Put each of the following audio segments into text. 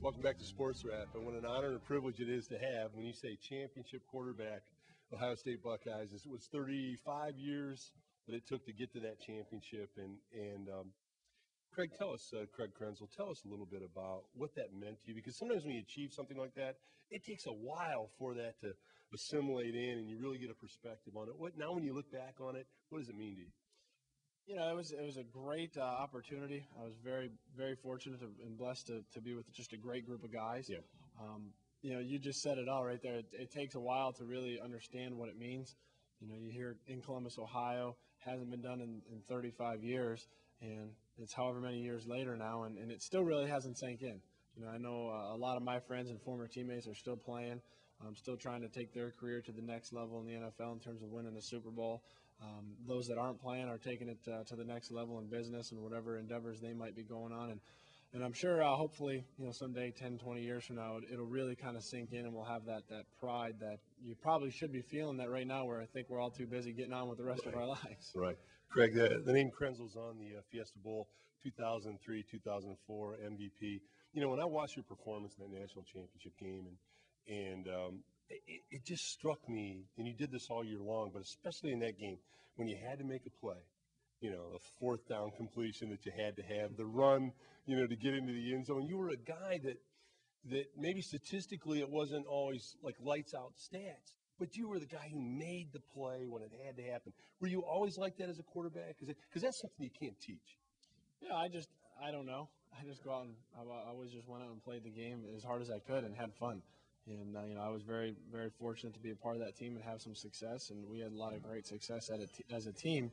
Welcome back to Sports Wrap. And what an honor and a privilege it is to have when you say championship quarterback, Ohio State Buckeyes. It was 35 years that it took to get to that championship. And Craig, Craig Krenzel, tell us a little bit about what that meant to you. Because sometimes when you achieve something like that, it takes a while for that to assimilate in and you really get a perspective on it. Now when you look back on it, what does it mean to you? You know, it was a great opportunity. I was very, very fortunate and blessed to be with just a great group of guys. Yeah. You know, you just said it all right there. It takes a while to really understand what it means. You know, you hear in Columbus, Ohio, hasn't been done in 35 years, and it's however many years later now, and it still really hasn't sank in. You know, I know a lot of my friends and former teammates are still playing, still trying to take their career to the next level in the NFL in terms of winning a Super Bowl. Those that aren't playing are taking it to the next level in business and whatever endeavors they might be going on. And I'm sure, hopefully, you know, someday, 10, 20 years from now, it'll really kind of sink in and we'll have that pride that you probably should be feeling that right now where I think we're all too busy getting on with the rest of our lives. Right. Craig, the name Krenzel's on the Fiesta Bowl 2003, 2004 MVP. You know, when I watched your performance in that national championship game, and it just struck me, and you did this all year long, but especially in that game, when you had to make a play, you know, the fourth down completion that you had to have, the run, you know, to get into the end zone. You were a guy that maybe statistically it wasn't always like lights out stats, but you were the guy who made the play when it had to happen. Were you always like that as a quarterback? Because that's something you can't teach. Yeah, I don't know. I just go out and I always just went out and played the game as hard as I could and had fun. And, you know, I was very, very fortunate to be a part of that team and have some success. And we had a lot of great success as a team.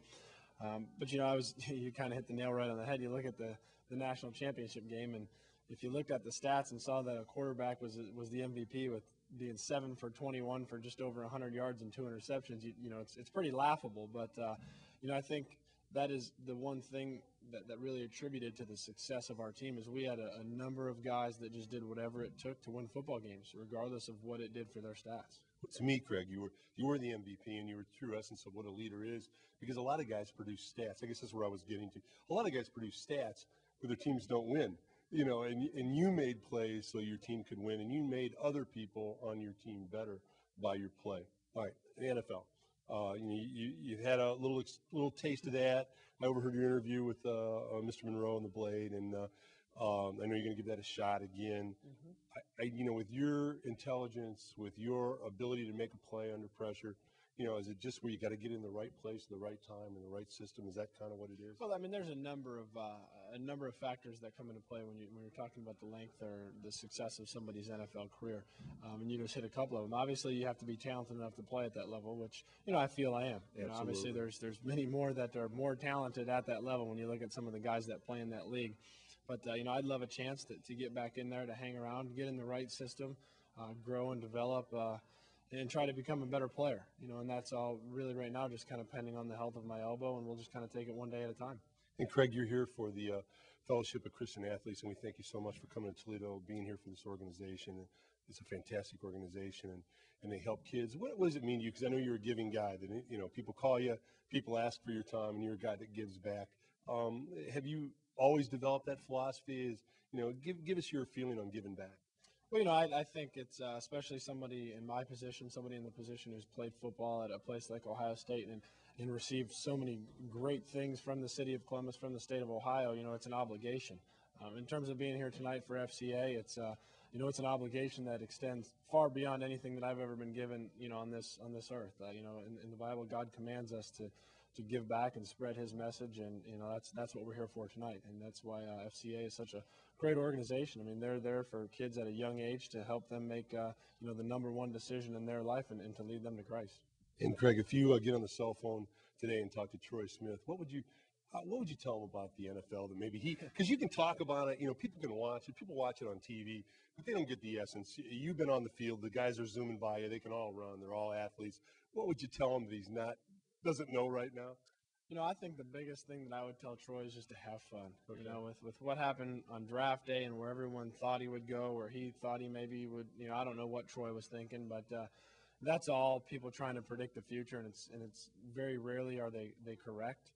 But, you know, you kind of hit the nail right on the head. You look at the national championship game, and if you looked at the stats and saw that a quarterback was the MVP with being 7 for 21 for just over 100 yards and 2 interceptions, you know, it's pretty laughable. But, you know, I think that is the one thing that really attributed to the success of our team is we had a number of guys that just did whatever it took to win football games, regardless of what it did for their stats. To me, Craig, you were the MVP, and you were the true essence of what a leader is. Because a lot of guys produce stats. I guess that's where I was getting to. A lot of guys produce stats, but their teams don't win. You know, and you made plays so your team could win, and you made other people on your team better by your play. All right, the NFL. You had a little taste of that. I overheard your interview with Mr. Monroe and the Blade, and I know you're going to give that a shot again. Mm-hmm. You know, with your intelligence, with your ability to make a play under pressure, you know, is it just where you got to get in the right place, the right time, and the right system? Is that kind of what it is? Well, I mean, there's a number of factors that come into play when you're talking about the length or the success of somebody's NFL career, and you just hit a couple of them. Obviously, you have to be talented enough to play at that level, which you know I feel I am. You know, obviously, there's many more that are more talented at that level when you look at some of the guys that play in that league. But you know, I'd love a chance to get back in there, to hang around, get in the right system, grow and develop. And try to become a better player, you know, and that's all really right now just kind of pending on the health of my elbow, and we'll just kind of take it one day at a time. And Craig, you're here for the Fellowship of Christian Athletes, and we thank you so much for coming to Toledo, being here for this organization. It's a fantastic organization, and they help kids. What does it mean to you? Because I know you're a giving guy. That you know, people call you, people ask for your time, and you're a guy that gives back. Have you always developed that philosophy? Is you know, give us your feeling on giving back. Well, you know, I think it's especially somebody in my position, somebody in the position who's played football at a place like Ohio State and received so many great things from the city of Columbus, from the state of Ohio. You know, it's an obligation. In terms of being here tonight for FCA, it's you know, it's an obligation that extends far beyond anything that I've ever been given. You know, on this earth. You know, in the Bible, God commands us to give back and spread His message, and you know that's what we're here for tonight, and that's why FCA is such a great organization. I mean, they're there for kids at a young age to help them make you know, the number one decision in their life and to lead them to Christ. And Craig, if you get on the cell phone today and talk to Troy Smith, what would you tell him about the NFL that maybe because you can talk about it, you know, people can watch it, people watch it on TV, but they don't get the essence. You've been on the field, the guys are zooming by you, they can all run, they're all athletes. What would you tell him that doesn't know right now? You know, I think the biggest thing that I would tell Troy is just to have fun. Okay. You know, with what happened on draft day and where everyone thought he would go, where he thought he maybe would, you know, I don't know what Troy was thinking, but that's all people trying to predict the future, and it's very rarely are they correct.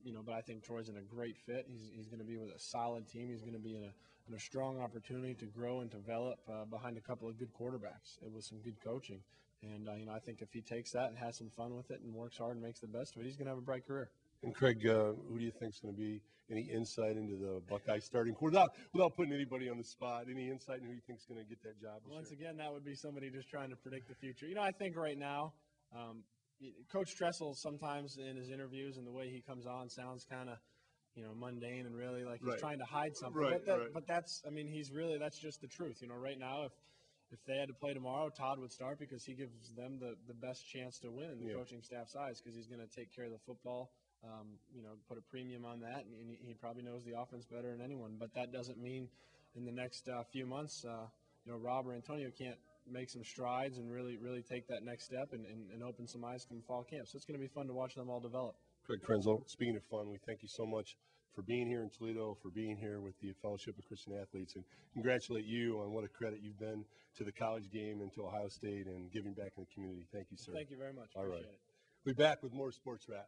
You know, but I think Troy's in a great fit. He's going to be with a solid team. He's going to be in and a strong opportunity to grow and develop behind a couple of good quarterbacks. It was some good coaching. And, I think if he takes that and has some fun with it and works hard and makes the best of it, he's going to have a bright career. And Craig, who do you think is going to be any insight into the Buckeye starting quarterback without putting anybody on the spot? Any insight into who you think is going to get that job? Once again, that would be somebody just trying to predict the future. I think right now, Coach Tressel sometimes in his interviews and the way he comes on sounds kind of, mundane and really like he's trying to hide something. But that's, that's just the truth. Right now, if they had to play tomorrow, Todd would start because he gives them the best chance to win in the coaching staff's eyes because he's going to take care of the football. Put a premium on that, and he probably knows the offense better than anyone. But that doesn't mean in the next few months, Rob or Antonio can't make some strides and really take that next step and open some eyes from fall camp. So it's going to be fun to watch them all develop. Craig Krenzel, speaking of fun, we thank you so much for being here in Toledo, for being here with the Fellowship of Christian Athletes, and congratulate you on what a credit you've been to the college game and to Ohio State and giving back in the community. Thank you, sir. Thank you very much. All right. Appreciate it. We'll be back with more Sports Wrap.